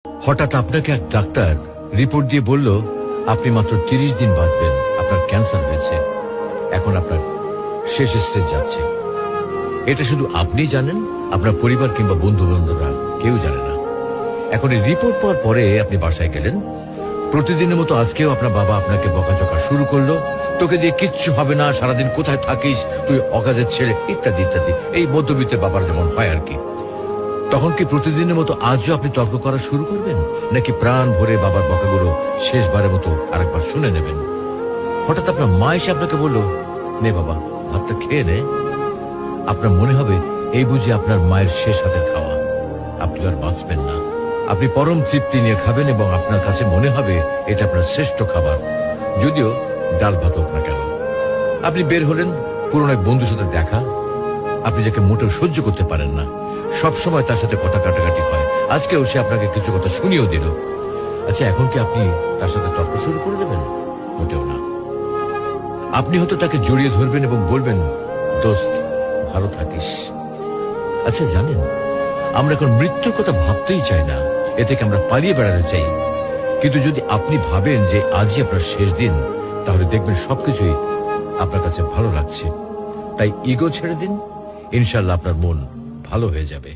হঠাৎ আপনাকে এক ডাক্তার রিপোর্ট দিয়ে বলল আপনি মাত্র 30 দিন বাঁচবেন, আপনার ক্যান্সার হয়েছে, এখন আপনার শেষ স্টেজ যাচ্ছে। এটা শুধু আপনি জানেন, আপনার পরিবার কিংবা বন্ধু বান্ধবরা কেউ জানে না। এখন এই রিপোর্ট পাওয়ার পরে আপনি বাসায় গেলেন। প্রতিদিনের মতো আজকেও আপনার বাবা আপনাকে বকাঝকা শুরু করলো, তোকে দিয়ে কিচ্ছু হবে না, সারাদিন কোথায় থাকিস, তুই অকাজের ছেলে, ইত্যাদি ইত্যাদি। এই মধ্যবিত্তের বাবার যেমন হয় আর কি। তখন কি প্রতিদিনের মতো আজও আপনি তর্ক করা শুরু করবেন, নাকি প্রাণ ভরে বাবার বকাগুলো শেষবারের মতো আরেকবার শুনে নেবেন? হঠাৎ আপনার মা এসে আপনাকে বলল, নে বাবা ভাতটা খেয়ে নে। আপনার মনে হবে এই বুঝি আপনার মায়ের শেষ হাতের খাওয়া, আপনি আর বাঁচবেন না। আপনি পরম তৃপ্তি নিয়ে খাবেন এবং আপনার কাছে মনে হবে এটা আপনার শ্রেষ্ঠ খাবার, যদিও ডাল ভাত হোক না কেন। আপনি বের হলেন, পুরনো এক বন্ধুর সাথে দেখা, আপনি যাকে মোটেও সহ্য করতে পারেন না, সব সময় তার সাথে কথা কাটাকাটি হয়, আজকেও সে আপনাকে কিছু কথা শুনিয়েও দিল। আচ্ছা, এখন কি আপনি তার সাথে তর্ক শুরু করে দেবেন? মোটেও না। আপনি হয়তো তাকে জড়িয়ে ধরবেন এবং বলবেন, দোস্ত ভালো থাকিস। আচ্ছা জানেন, আমরা এখন মৃত্যুর কথা ভাবতেই চাই না, এ থেকে আমরা পালিয়ে বেড়াতে চাই। কিন্তু যদি আপনি ভাবেন যে আজই আপনার শেষ দিন, তাহলে দেখবেন সবকিছুই আপনার কাছে ভালো লাগছে। তাই ইগো ছেড়ে দিন, ইনশাল্লাহ আপনার মন ভালো হয়ে যাবে।